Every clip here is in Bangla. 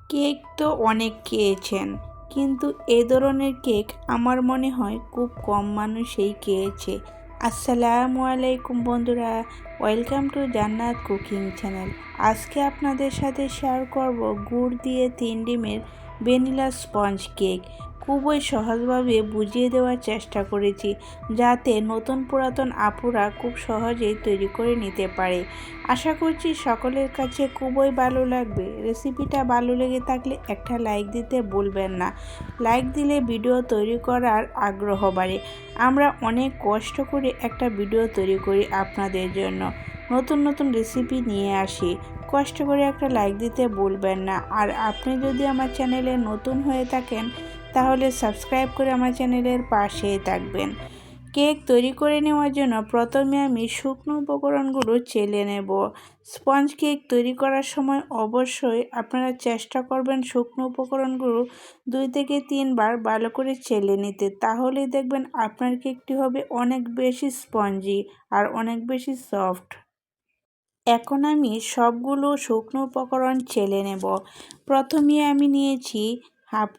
কেক তো অনেক খেয়েছেন, কিন্তু এ ধরনের কেক আমার মনে হয় খুব কম মানুষই খেয়েছে। আসসালামু আলাইকুম বন্ধুরা, ওয়েলকাম টু জান্নাত কুকিং চ্যানেল। আজকে আপনাদের সাথে শেয়ার করব গুড় দিয়ে 3 ডিমের ভ্যানিলা স্পঞ্জ কেক। খুবই সহজভাবে বুঝিয়ে দেওয়ার চেষ্টা করেছি, যাতে নতুন পুরাতন আপুরা খুব সহজেই তৈরি করে নিতে পারে। আশা করছি সকলের কাছে খুবই ভালো লাগবে। রেসিপিটা ভালো লেগে থাকলে একটা লাইক দিতে ভুলবেন না। লাইক দিলে ভিডিও তৈরি করার আগ্রহ বাড়ে। আমরা অনেক কষ্ট করে একটা ভিডিও তৈরি করি আপনাদের জন্য, নতুন নতুন রেসিপি নিয়ে আসি। কষ্ট করে একটা লাইক দিতে ভুলবেন না। আর আপনি যদি আমার চ্যানেলে নতুন হয়ে থাকেন, তাহলে সাবস্ক্রাইব করে আমার চ্যানেলের পাশেই থাকবেন। কেক তৈরি করে নেওয়ার জন্য প্রথমে আমি শুকনো উপকরণগুলো চেলে নেব। স্পঞ্জ কেক তৈরি করার সময় অবশ্যই আপনারা চেষ্টা করবেন শুকনো উপকরণগুলো 2 থেকে 3 বার ভালো করে চেলে নিতে। তাহলেই দেখবেন আপনার কেকটি হবে অনেক বেশি স্পঞ্জি আর অনেক বেশি সফট। এখন আমি সবগুলো শুকনো উপকরণ চেলে নেব। প্রথমে আমি নিয়েছি হাফ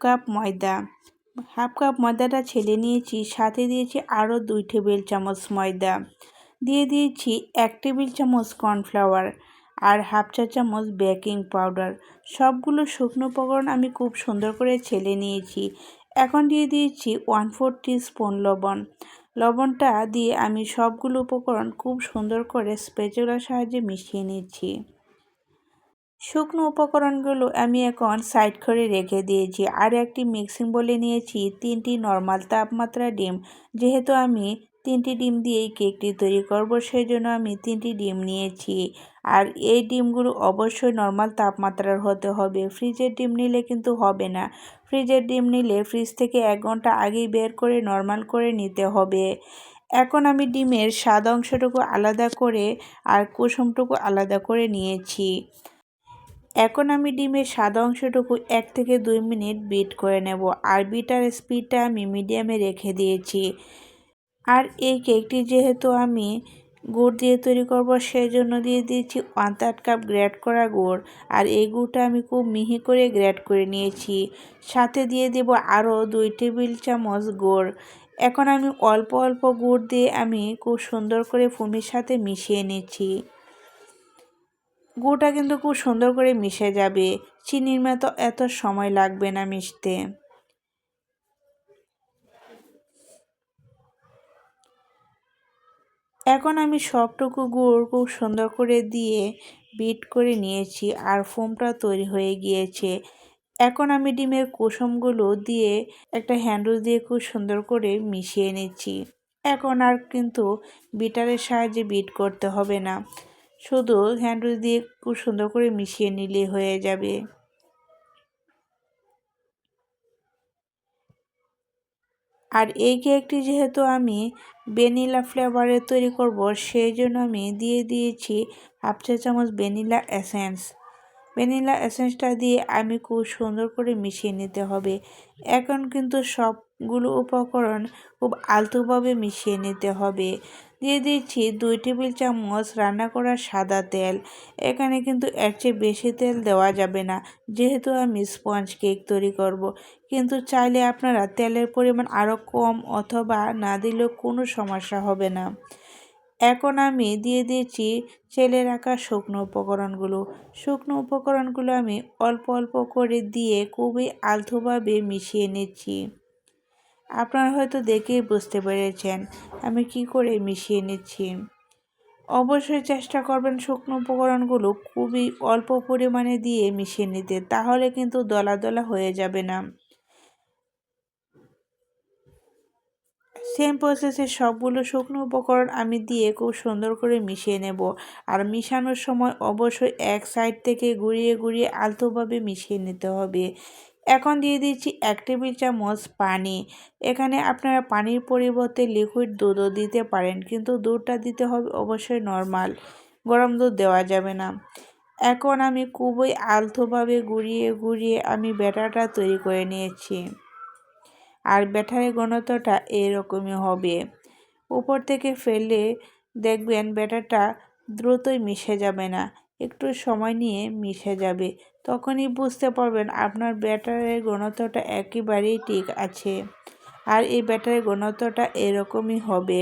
কাপ ময়দাটা ছেলে নিয়েছি, সাথে দিয়েছি আরও 2 টেবিল চামচ ময়দা, দিয়ে দিয়েছি 1 টেবিল চামচ কর্নফ্লাওয়ার আর হাফ চা চামচ বেকিং পাউডার। সবগুলো শুকনো উপকরণ আমি খুব সুন্দর করে ছেলে নিয়েছি। এখন দিয়ে দিয়েছি 1/4 টিস্পুন লবণটা দিয়ে আমি সবগুলো উপকরণ খুব সুন্দর করে স্প্যাচুলার সাহায্যে মিশিয়ে নিচ্ছি। শুকনো উপকরণগুলো আমি এখন সাইড করে রেখে দিয়েছি। আর একটি মিক্সিং বলে নিয়েছি 3টি নর্মাল তাপমাত্রা ডিম। যেহেতু আমি 3টি ডিম দিয়েই কেকটি তৈরি করব, সেই জন্য আমি 3টি ডিম নিয়েছি। আর এই ডিমগুলো অবশ্যই নর্মাল তাপমাত্রার হতে হবে। ফ্রিজের ডিম নিলে কিন্তু হবে না। ফ্রিজের ডিম নিলে ফ্রিজ থেকে 1 ঘন্টা আগেই বের করে নর্মাল করে নিতে হবে। এখন আমি ডিমের সাদা অংশটুকু আলাদা করে আর কুসুমটুকু আলাদা করে নিয়েছি। এখন আমি ডিমের সাদা অংশটুকু 1 থেকে 2 মিনিট বিট করে নেব। আর বিটার স্পিডটা আমি মিডিয়ামে রেখে দিয়েছি। আর এই কেকটি যেহেতু আমি গুড় দিয়ে তৈরি করব, সেই জন্য দিয়ে দিয়েছি 1/3 কাপ গ্রেট করা গুড়। আর এই গুড়টা আমি খুব মিহি করে গ্রেট করে নিয়েছি। সাথে দিয়ে দেব আরও 2 টেবিল চামচ গুড়। এখন আমি অল্প অল্প গুড় দিয়ে আমি খুব সুন্দর করে ফুমির সাথে মিশিয়ে নিচ্ছি। গুড়টা কিন্তু খুব সুন্দর করে মিশে যাবে, চিনির মতো এত সময় লাগবে না মিশতে। এখন আমি সবটুকু গুড় খুব সুন্দর করে দিয়ে বিট করে নিয়েছি আর ফোমটা তৈরি হয়ে গিয়েছে। এখন আমি ডিমের কুসুমগুলো দিয়ে একটা হ্যান্ডউইচ দিয়ে খুব সুন্দর করে মিশিয়ে নিচ্ছি। এখন আর কিন্তু বিটারের সাহায্যে বিট করতে হবে না, শুধু হ্যান্ডউইচ দিয়ে খুব সুন্দর করে মিশিয়ে নিলে হয়ে যাবে। আর এই কেকটি যেহেতু আমি ভ্যানিলা ফ্লেভারে তৈরি করব, সেই জন্য আমি দিয়ে দিয়েছি হাফ চা চামচ ভ্যানিলা এসেন্সটা দিয়ে আমি খুব সুন্দর করে মিশিয়ে নিতে হবে। এখন কিন্তু সবগুলো উপকরণ খুব আলতোভাবে মিশিয়ে নিতে হবে। দিয়ে দিচ্ছি 2 টেবিল চামচ রান্না করা সাদা তেল। এখানে কিন্তু এর চেয়ে বেশি তেল দেওয়া যাবে না, যেহেতু আমি স্পঞ্জ কেক তৈরি করব। কিন্তু চাইলে আপনারা তেলের পরিমাণ আরও কম অথবা না দিলেও কোনো সমস্যা হবে না। এখন আমি দিয়ে দিয়েছি চেলে রাখা শুকনো উপকরণগুলো আমি অল্প অল্প করে দিয়ে খুবই আলতোভাবে মিশিয়ে নিচ্ছি। আপনারা হয়তো দেখেই বুঝতে পেরেছেন আমি কি করে মিশিয়ে নিচ্ছি। অবশ্যই চেষ্টা করবেন শুকনো উপকরণগুলো খুবই অল্প পরিমাণে দিয়ে মিশিয়ে নিতে, তাহলে কিন্তু দলা দলা হয়ে যাবে না। সেম প্রসেসে সবগুলো শুকনো উপকরণ আমি দিয়ে খুব সুন্দর করে মিশিয়ে নেব। আর মিশানোর সময় অবশ্যই এক সাইড থেকে ঘুরিয়ে ঘুরিয়ে আলতোভাবে মিশিয়ে নিতে হবে। এখন দিয়ে দিচ্ছি 1 টেবিল চামচ পানি। এখানে আপনারা পানির পরিবর্তে লিকুইড দুধও দিতে পারেন, কিন্তু দুধটা দিতে হবে অবশ্যই নর্মাল, গরম দুধ দেওয়া যাবে না। এখন আমি খুবই আলতোভাবে ঘুরিয়ে ঘুরিয়ে আমি ব্যাটারটা তৈরি করে নিয়েছি। আর ব্যাটারের ঘনত্বটা এরকমই হবে। উপর থেকে ফেললে দেখবেন ব্যাটারটা দ্রুতই মিশে যাবে না। একটু সময় নিয়ে মিশে যাবে। তখনই বুঝতে পারবেন আপনার ব্যাটারের ঘনত্বটা একেবারেই ঠিক আছে। আর এই ব্যাটারের ঘনত্বটা এরকমই হবে।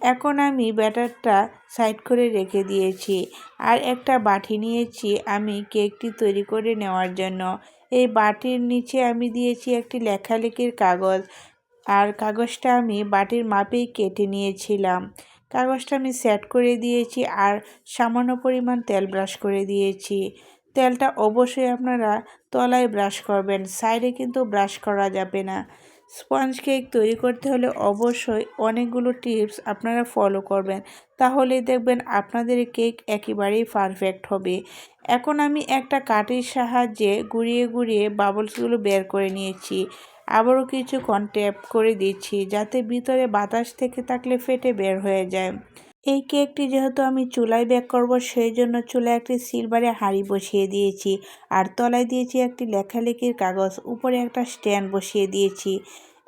এখন আমি ব্যাটারটা সাইড করে রেখে দিয়েছি। আর একটা বাটি নিয়েছি আমি কেকটি তৈরি করে নেওয়ার জন্য। এই বাটির নিচে আমি দিয়েছি একটি লেখালেখির কাগজ। আর কাগজটা আমি বাটির মাপেই কেটে নিয়েছিলাম। কাগজটা আমি সেট করে দিয়েছি আর সামান্য পরিমাণ তেল ব্রাশ করে দিয়েছি। তেলটা অবশ্যই আপনারা তলায় ব্রাশ করবেন, সাইডে কিন্তু ব্রাশ করা যাবে না। স্পঞ্জ কেক তৈরি করতে হলে অবশ্যই অনেকগুলো টিপস আপনারা ফলো করবেন, তাহলেই দেখবেন আপনাদের কেক একেবারেই পারফেক্ট হবে। এখন আমি একটা কাঠির সাহায্যে ঘুরিয়ে ঘুরিয়ে বাবলসগুলো বের করে নিয়েছি। আবারও কিছুক্ষণ ট্যাপ করে দিচ্ছি যাতে ভিতরে বাতাস থেকে থাকলে ফেটে বের হয়ে যায়। এই কেকটি যেহেতু আমি চুলায় বেক করব, সেই জন্য চুলায় একটি সিলভারে হাঁড়ি বসিয়ে দিয়েছি আর তলায় দিয়েছি একটি লেখালেখির কাগজ, উপরে একটা স্ট্যান্ড বসিয়ে দিয়েছি।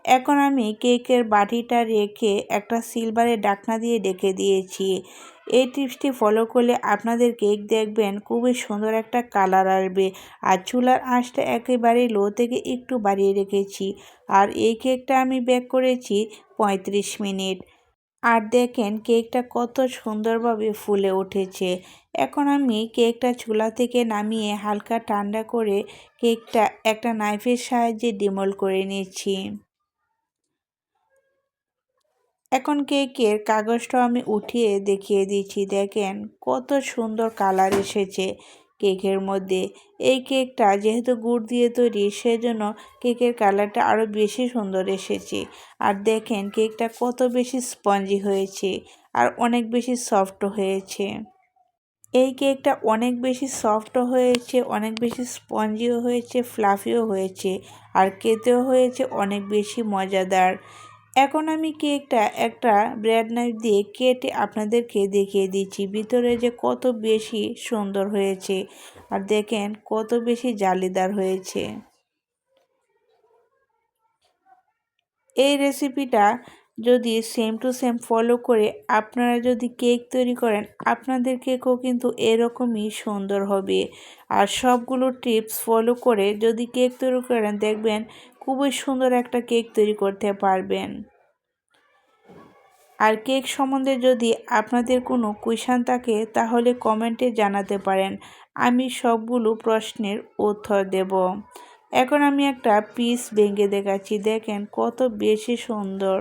এখন আমি কেকের বাটিটা রেখে একটা সিলভারের ঢাকনা দিয়ে ঢেকে দিয়েছি। এই টিপসটি ফলো করলে আপনাদের কেক দেখবেন খুবই সুন্দর একটা কালার আসবে। আর চুলার আঁচটা একেবারে লো থেকে একটু বাড়িয়ে রেখেছি। আর এই কেকটা আমি বেক করেছি 35 মিনিট। আর দেখেন কেকটা কত সুন্দরভাবে ফুলে উঠেছে। এখন আমি কেকটা চুলা থেকে নামিয়ে হালকা ঠান্ডা করে কেকটা একটা নাইফের সাহায্যে ডিমোল্ড করে নিচ্ছি। এখন কেকের কাগজটাও আমি উঠিয়ে দেখিয়ে দিচ্ছি। দেখেন কত সুন্দর কালার এসেছে কেকের মধ্যে। এই কেকটা যেহেতু গুড় দিয়ে তৈরি, সেজন্য কেকের কালারটা আরও বেশি সুন্দর এসেছে। আর দেখেন কেকটা কত বেশি স্পঞ্জি হয়েছে আর অনেক বেশি সফট হয়েছে। এই কেকটা অনেক বেশি সফটও হয়েছে, অনেক বেশি স্পঞ্জিও হয়েছে, ফ্লাফিও হয়েছে আর খেতেও হয়েছে অনেক বেশি মজাদার। এখন আমি কেকটা একটা ব্রেড নাইফ দিয়ে কেটে আপনাদেরকে দেখিয়ে দিচ্ছি ভিতরে যে কত বেশি সুন্দর হয়েছে। আর দেখেন কত বেশি জালিদার হয়েছে। এই রেসিপিটা যদি সেম টু সেম ফলো করে আপনারা যদি কেক তৈরি করেন, আপনাদের কেকও কিন্তু এরকমই সুন্দর হবে। আর সবগুলো টিপস ফলো করে যদি কেক তৈরি করেন, দেখবেন খুবই সুন্দর একটা কেক তৈরি করতে পারবেন। আর কেক সম্বন্ধে যদি আপনাদের কোনো কোয়েশ্চেন থাকে তাহলে কমেন্টে জানাতে পারেন, আমি সবগুলো প্রশ্নের উত্তর দেব। এখন আমি একটা পিস ভেঙে দেখাচ্ছি, দেখেন কত বেশি সুন্দর।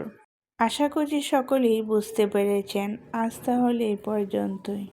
আশা করছি সকলেই বুঝতে পেরেছেন। আজ তাহলে এই পর্যন্তই।